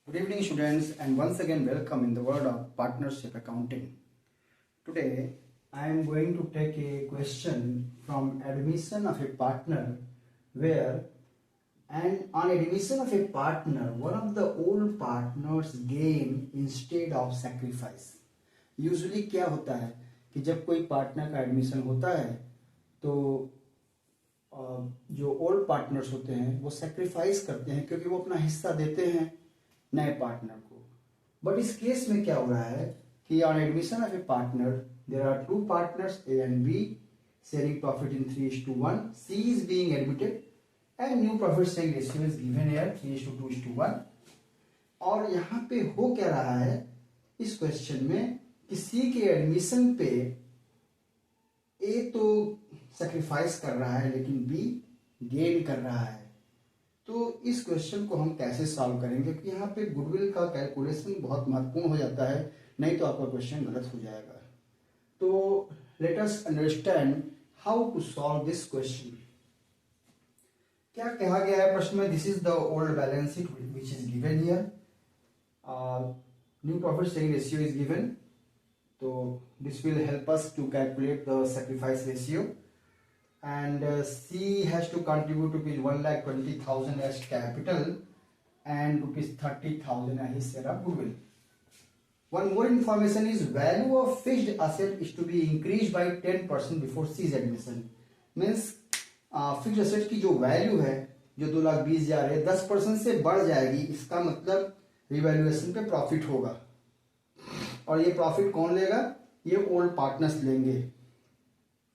Good evening, students, and once again, welcome in the world of partnership accounting. Today, I am going to take a question from admission of a partner where, and on admission of a partner, one of the old partners gain instead of sacrifice. Usually क्या होता है कि जब कोई partner का admission होता है तो जो ओल्ड पार्टनर्स होते हैं वो सेक्रीफाइस करते हैं क्योंकि वो अपना हिस्सा देते हैं नए पार्टनर को. बट इस केस में क्या हो रहा है कि on admission of a partner there are two partners A and B sharing profit in 3:1. C is being admitted and new profit sharing ratio is given here 3:2:1. और यहाँ पे हो क्या रहा है इस क्वेश्चन में कि सी के एडमिशन पे ए तो सेक्रीफाइस कर रहा है लेकिन बी गेन कर रहा है. तो इस क्वेश्चन को हम कैसे सॉल्व करेंगे कि यहाँ पे गुडविल का कैलकुलेशन बहुत महत्वपूर्ण हो जाता है, नहीं तो आपका क्वेश्चन गलत हो जाएगा. तो let us understand how to solve this question. क्या कहा गया है प्रश्न में? This is the old balance sheet which is given here. New profit sharing ratio is given. तो this will help us to calculate the sacrifice ratio. And C has to contribute rupees 1,20,000 as capital and rupees 30,000 as his share of goodwill. One more information is value of fixed asset is to be increased by 10% before C's admission. Means fixed asset की जो value है जो 2,20,000 है 10% से बढ़ जाएगी. इसका मतलब रिवैल्यूएशन पे प्रॉफिट होगा और ये प्रॉफिट कौन लेगा? ये ओल्ड पार्टनर्स लेंगे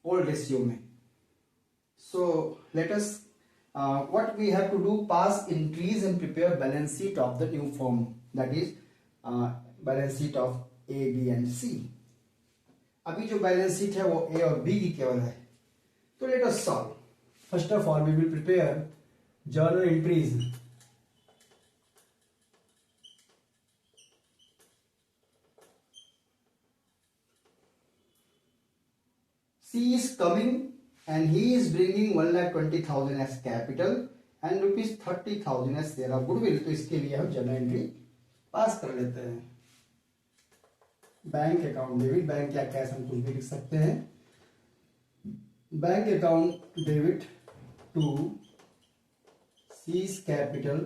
ओल्ड रेशियो में. So let us what we have to do, pass entries and prepare balance sheet of the new firm, that is balance sheet of A, B and C. अभी जो balance sheet है वो A और B की केवल है. तो let us solve. First of all we will prepare journal entries. C is coming and he is bringing 1,20,000 as capital and rupees 30,000 as share of goodwill. तो इसके लिए हम जर्नल एंट्री पास कर लेते हैं. बैंक अकाउंट डेबिट, बैंक या cash हम कुछ भी लिख सकते हैं. Bank account debit to C's capital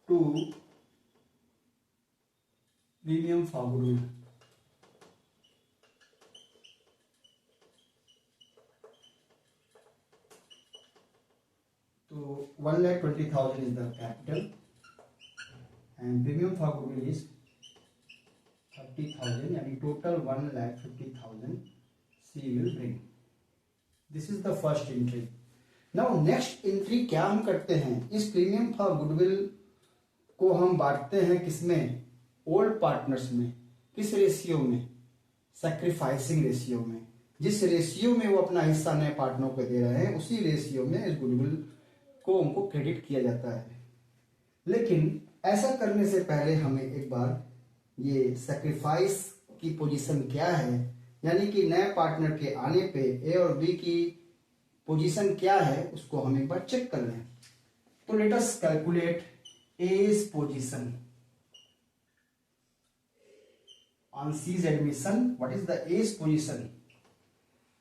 to premium for goodwill. So 1,20,000 is the capital and premium for goodwill is 30,000, यानी total 1,50,000 C will bring. This is the first entry. Now next entry क्या हम करते हैं? इस premium for goodwill को हम बांटते हैं किसमें? ओल्ड पार्टनर्स में. किस रेशियो में? सैक्रिफाइसिंग रेशियो में. जिस रेशियो में वो अपना हिस्सा नए पार्टनर को दे रहे हैं उसी रेशियो में इस गुडविल को उनको क्रेडिट किया जाता है. लेकिन ऐसा करने से पहले हमें एक बार ये सैक्रिफाइस की पोजीशन क्या है, यानी कि नए पार्टनर के आने पे ए और बी की पोजीशन क्या है उसको हम एक बार चेक कर लें. तो let us calculate age position on C's admission. What is the age position?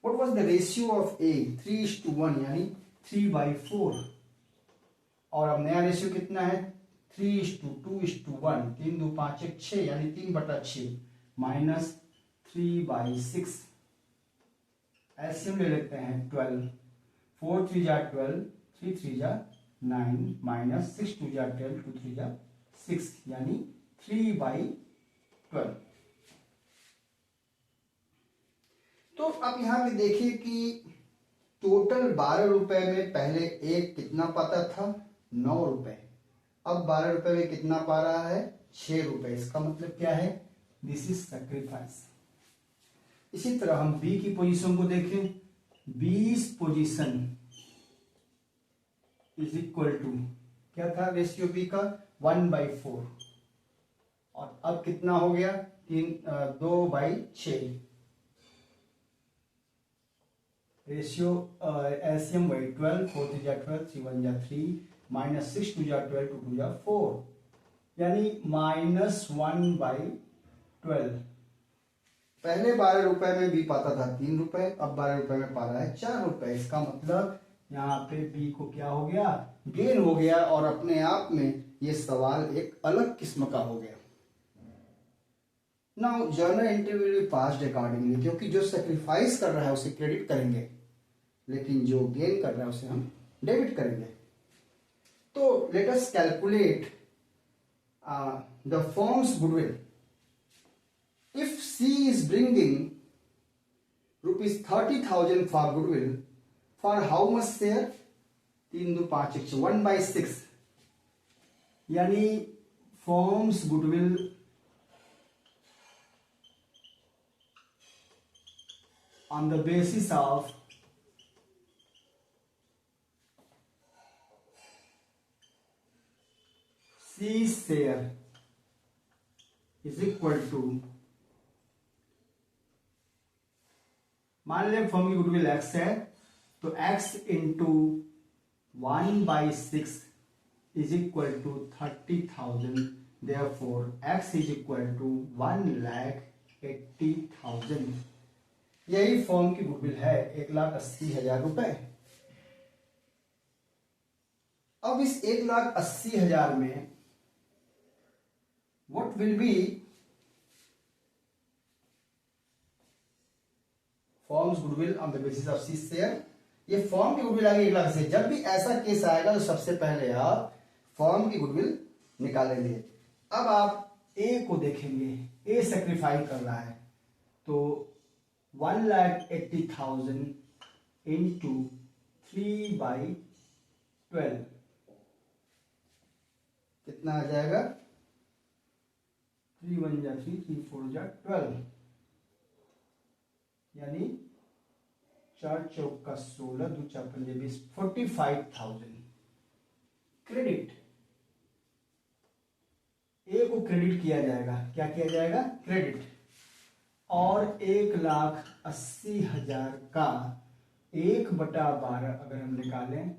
What was the ratio of A? 3:1 यानी 3/4. और अब नया रेशियो कितना है? 3:2:1. 3 2 5 1 6 यानी 3/6 माइनस 3/6. एलसीएम ले लेते हैं 12. 4 3 जा 12, 3 3 जा 9 माइनस 6 2 जा 12, 2 3 जा 6 यानी 3/12. तो अब यहां पे देखिए कि टोटल 12 रुपए में पहले एक कितना पाता था? 9 रुपए. अब 12 रुपए में कितना पा रहा है? 6 रुपए. इसका मतलब क्या है? This is sacrifice. इसी तरह हम बी की पोजीशन को देखें. बीस पोजीशन इज इक्वल टू क्या था रेशियो बी का? 1/4. और अब कितना हो गया? 2/6. रेशियो एलसीएम वही 12. 4 3 जा 12, 3 1 जा 3 माइनस 6 2 जा 12, 2 2 जा 4. यानी -1/12। पहले 12 रुपए में बी पाता था 3 रुपए, अब 12 रुपए में पा रहा है 4 रुपए। इसका मतलब यहाँ पे बी को क्या हो गया, गेन हो गया, और अपने आप में ये सवाल एक अलग किस्म का हो गया। Now journal entry will be passed accordingly, क्योंकि जो सेक्रीफाइस कर रहा है उसे क्रेडिट करेंगे, लेकिन जो गेन कर रहा है उसे हम डेबिट करेंगे। तो let us calculate the firm's goodwill. If C is bringing ₹30,000 for goodwill, for how much share? 3 2 5 1 1/6। यानी firm's goodwill on the basis of C share is equal to, मान लें फर्म की गुडविल x है, तो x into 1/6 is equal to 30,000। Therefore x is equal to 1,80,000। यही firm की goodwill है, 1,80,000 रुपए। अब इस 1,80,000 में what will be firm's goodwill on the basis of C share? ये फॉर्म की गुडविल आएगी 1,80,000। जब भी ऐसा केस आएगा तो सबसे पहले आप फॉर्म की गुडविल निकालेंगे। अब आप ए को देखेंगे, ए सेक्रीफाई कर रहा है, तो 1,80,000 इंटू 3/12 कितना आ जाएगा? 3 1 जा 3, 3 4 जा 12, यानी 4 चौका 16, 2 4 5 20, 45,000 क्रेडिट। ए को क्रेडिट किया जाएगा। क्या किया जाएगा? क्रेडिट। और 1,80,000 का 1/12 अगर हम निकालें,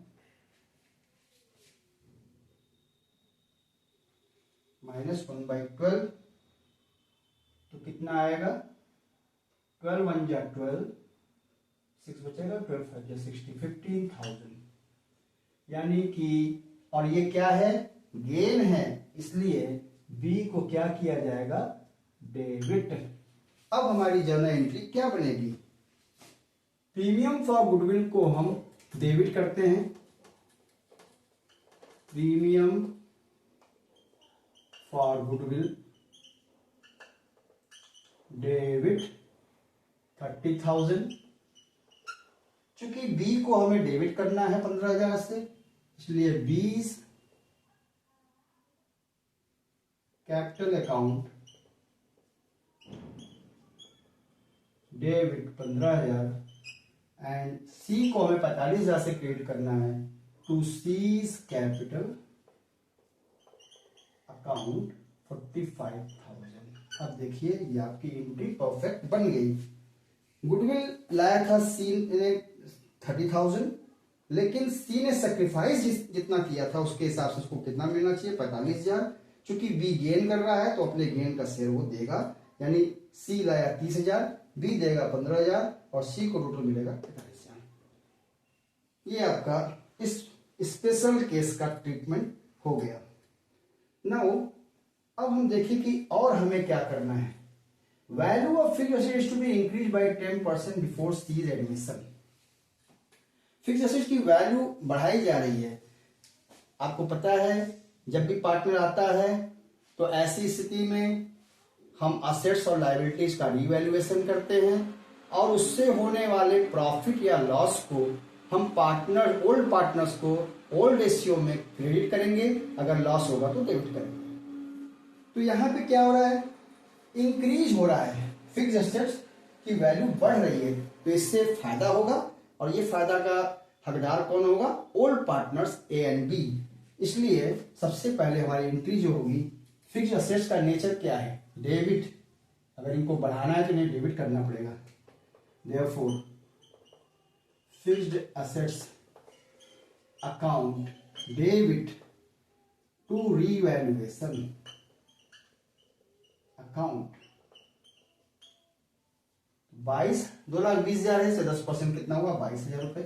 -1/12, तो कितना आएगा? 12 1 जा 12, 6 बचेगा, 12 5 जा 60, 15,000। यानी कि, और ये क्या है? गेन है, इसलिए बी को क्या किया जाएगा? डेबिट। अब हमारी जर्नल एंट्री क्या बनेगी? प्रीमियम फॉर गुडविल को हम डेबिट करते हैं। Premium for goodwill debit 30,000। चूंकि बी को हमें डेबिट करना है 15,000 से, इसलिए B's capital account debit 15,000 and C को हमें 45,000 से क्रेडिट करना है टू सीज कैपिटल अकाउंट 45,000। अब देखिए ये आपकी एंट्री परफेक्ट बन गई। गुडविल लाया था सी ने 30,000, लेकिन सी ने सेक्रीफाइस जितना किया था उसके हिसाब से उसको कितना मिलना चाहिए? 45,000। चूंकि बी गेन कर रहा है तो अपने गेन का शेयर वो देगा, यानी सी लाया 30,000, बी देगा 15,000 और सी को टोटल मिलेगा 45,000। ये आपका इस स्पेशल केस का ट्रीटमेंट हो गया। नाउ अब हम देखें कि और हमें क्या करना है। Value of fixed asset is to be increase by 10% before C's admission. Fixed asset की वैल्यू बढ़ाई जा रही है। आपको पता है जब भी पार्टनर आता है तो ऐसी स्थिति में हम असेट्स और लायबिलिटीज का रीवैल्यूएशन करते हैं और उससे होने वाले प्रॉफिट या लॉस को हम ओल्ड पार्टनर्स को ओल्ड रेशियो में क्रेडिट करेंगे, अगर लॉस होगा तो डेबिट करेंगे। तो यहाँ पे क्या हो रहा है? इंक्रीज हो रहा है, फिक्स्ड एसेट्स की वैल्यू बढ़ रही है, तो इससे फायदा होगा और ये फायदा का हकदार कौन होगा? Old partners A and B. इसलिए सबसे पहले हमारी एंट्री जो होगी, फिक्स्ड एसेट्स का नेचर क्या है? डेबिट। अगर इनको बढ़ाना है तो इन्हें डेबिट करना पड़ेगा। Therefore fixed assets account debit to revaluation account 2,20,000 है, से 10% कितना हुआ 22,000 रुपये।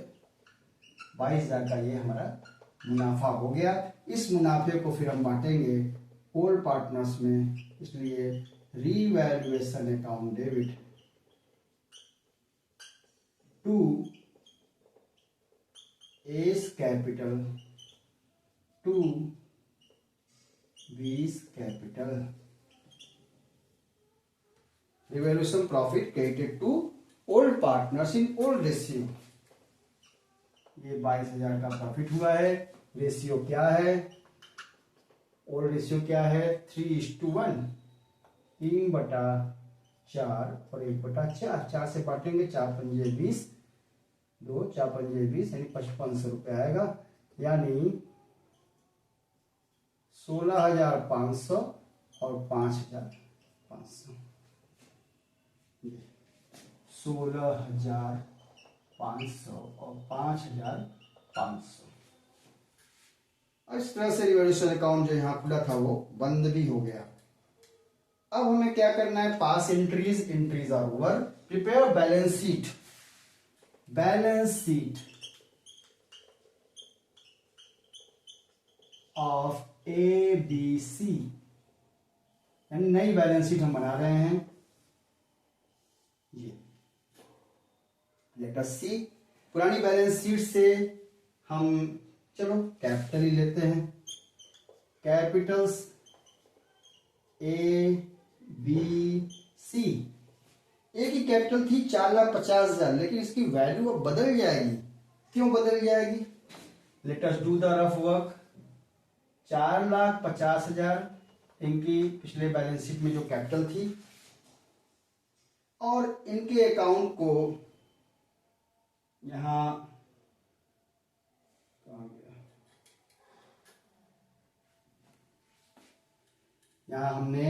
22,000 का ये हमारा मुनाफा हो गया। इस मुनाफे को फिर हम बांटेंगे ओल्ड पार्टनर्स में, इसलिए revaluation account debit to A's capital to B's capital. Revaluation profit credited to old partners in old ratio. ये 22,000 का प्रॉफिट हुआ है। रेशियो क्या है, ओल्ड रेशियो क्या है 3:1, 3/4 और 1/4। 4 से बांटेंगे, 4 पंजे 20, 2 4 पंजे 20 यानी 5500 रुपये आएगा, यानी 16,500 और 5,500। 16,500 और 5,500। इस तरह से रिवैल्यूएशन अकाउंट जो यहाँ खुला था वो बंद भी हो गया। अब हमें क्या करना है, pass entries are over, prepare balance sheet. Balance sheet of ABC, यानी नई बैलेंस शीट हम बना रहे हैं। ये लेट अस सी, पुरानी बैलेंस शीट से हम चलो कैपिटल ही लेते हैं। कैपिटल्स ABC, ए की कैपिटल थी 4,50,000, लेकिन इसकी वैल्यू अब बदल जाएगी। क्यों बदल जाएगी, let us do the rough work. 4,50,000 इनकी पिछले बैलेंस शीट में जो कैपिटल थी, और इनके अकाउंट को यहां हमने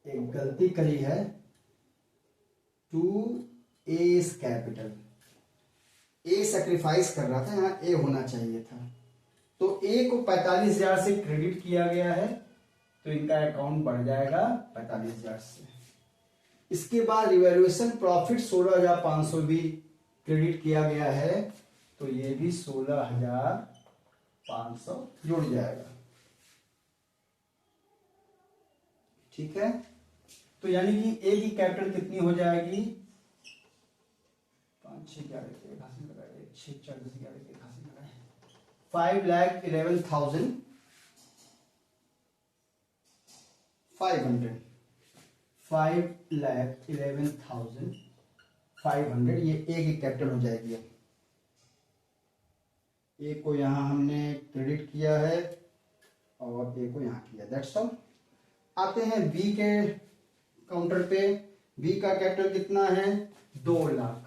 एक गलती करी है, to A's capital. A sacrifice कर रहा था, यहां ए होना चाहिए था, तो ए को 45,000 से क्रेडिट किया गया है, तो इनका अकाउंट बढ़ जाएगा 45,000 से। इसके बाद रिवैल्यूएशन प्रॉफिट 16,500 भी क्रेडिट किया गया है, तो ये भी 16,500 जुड़ जाएगा। ठीक है, तो यानी कि ए की कैपिटल कितनी हो जाएगी, 5 6 11 के घासी लगाए, 6 4 10 11 के घासी लगाए, 5,11,500 5,11,500 ये ए की कैपिटल हो जाएगी। अब ए को यहां हमने क्रेडिट किया है और ए को यहां किया, दैट्स ऑल। आते हैं बी के काउंटर पे। बी का कैपिटल कितना है 2 लाख,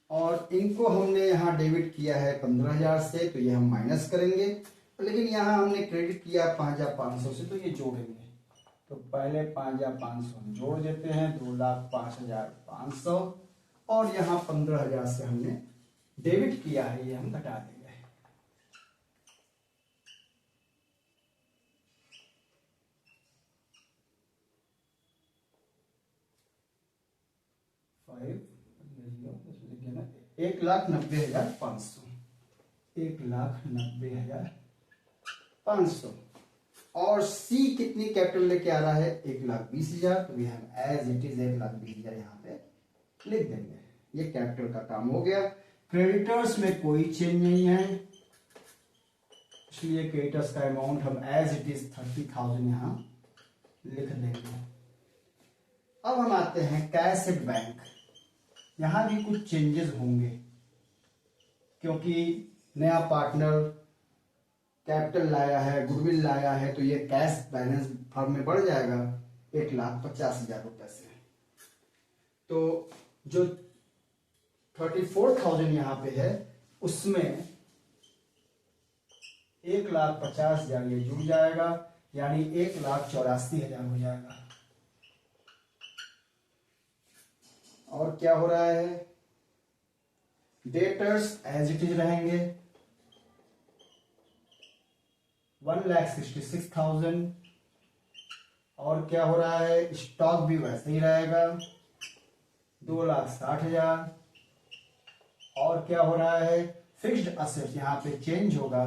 और इनको हमने यहां डेबिट किया है 15,000 से, तो ये हम माइनस करेंगे, लेकिन यहां हमने क्रेडिट किया 5,500 से, तो ये जोड़ेंगे। तो पहले 5,500 जोड़ देते हैं, 2,05,500, और यहां 15,000 से हमने डेबिट किया है, ये हम घटा देंगे। एक 1,90,500, 1,90,500। और सी कितनी कैपिटल लेके आ रहा है 1,20,000, तो ये हम एज इट इज 1,20,000 यहाँ पे लिख देंगे। ये कैपिटल का काम हो गया। क्रेडिटर्स में कोई चेंज नहीं है, इसलिए क्रेडिटर्स का अमाउंट हम एज इट इज 30,000 यहाँ लिख देंगे। अब हम आते हैं कैश एट बैंक। यहां भी कुछ चेंजेस होंगे, क्योंकि नया पार्टनर कैपिटल लाया है, गुडविल लाया है, तो ये कैश बैलेंस फर्म में बढ़ जाएगा 1,50,000 रुपए से। तो जो 34,000 यहां पे है, उसमें 1,50,000 ये जुड़ जाएगा, यानी 1,84,000 हो जाएगा। और क्या हो रहा है, डेटर्स एज इट इज रहेंगे, 1,66,000। और क्या हो रहा है, स्टॉक भी वैसे ही रहेगा 2,60,000। और क्या हो रहा है, फिक्स्ड असेट्स यहाँ पे चेंज होगा,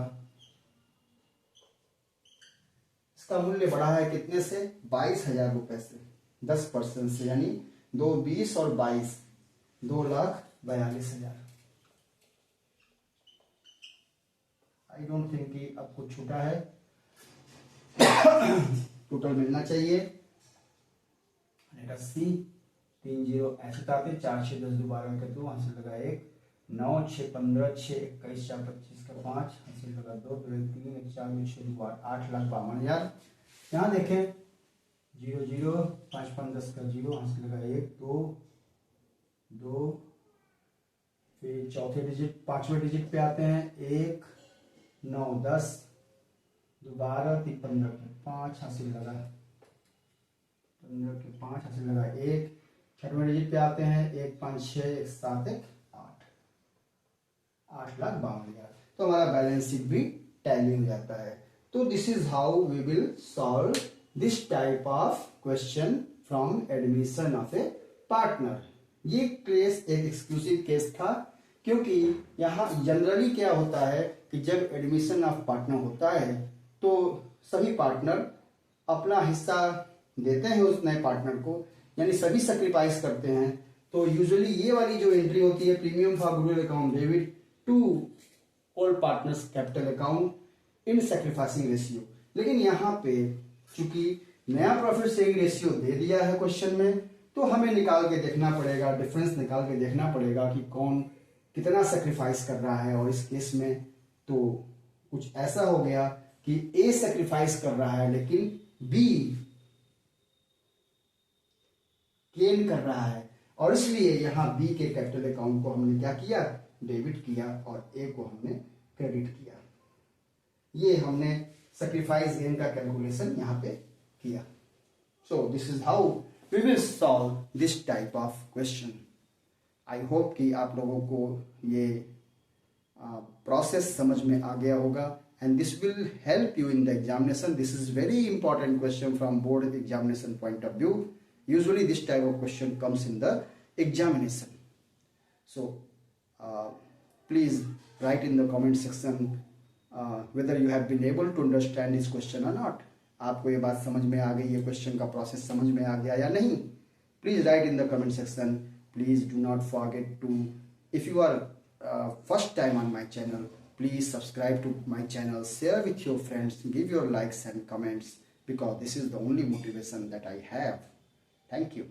इसका मूल्य बढ़ा है कितने से, 22,000 रुपए से, 10% से, यानी 2,20 और 22, 2,42,000। आई डोंट थिंक कि अब कुछ छूटा है, टोटल मिलना चाहिए। सी 30 ऐसे आते 4 6 10 12 का 2 हासिल लगा 1 9 6 15 6 21 4 25 का 5 हासिल लगा 2 2 3 1 4 6 2 8,52,000। यहाँ देखें 0 0 5 5 10 का 0 हासिल लगा 1 2 2, फिर चौथे डिजिट पांचवें डिजिट पे आते हैं 1 9 10 2 12 3 15 के 5 हासिल लगा 15 के 5 हासिल लगा 1। छठवें डिजिट पे आते हैं 1 5 6 1 7 1 8, 8,52,000। तो हमारा बैलेंस शीट भी टैली हो जाता है। तो this is how we will solve this type of question from admission of a partner. ये केस एक एक्सक्लूसिव केस था, क्योंकि यहाँ जनरली क्या होता है कि जब एडमिशन ऑफ पार्टनर होता है तो सभी पार्टनर अपना हिस्सा देते हैं उस नए पार्टनर को, यानी सभी सेक्रीफाइस करते हैं। तो यूजुअली ये वाली जो एंट्री होती है, premium for goodwill account debit to all partners capital account in sacrificing ratio. लेकिन यहाँ पे चूंकि नया प्रॉफिट शेयरिंग रेशियो दे दिया है क्वेश्चन में, तो हमें निकाल के देखना पड़ेगा, डिफरेंस निकाल के देखना पड़ेगा कि कौन कितना सेक्रीफाइस कर रहा है। और इस केस में तो कुछ ऐसा हो गया कि ए सेक्रीफाइस कर रहा है लेकिन बी गेन कर रहा है, और इसलिए यहाँ बी के कैपिटल अकाउंट को हमने क्या किया, डेबिट किया, और ए को हमने क्रेडिट किया। ये हमने सेक्रीफाइस गेन का कैलकुलेशन यहाँ पे किया। So this is how we will solve this type of question. I hope कि आप लोगों को ये प्रोसेस समझ में आ गया होगा, and this will help you in the examination. This is very important question from board examination point of view. Usually this type of question comes in the examination. So please write in the comment section whether you have been able to understand this question or not. आपको ये बात समझ में आ गई, ये question का process समझ में आ गया या नहीं? Please write in the comment section. Please do not forget to, if you are first time on my channel, please subscribe to my channel, share with your friends, give your likes and comments, because this is the only motivation that I have. Thank you.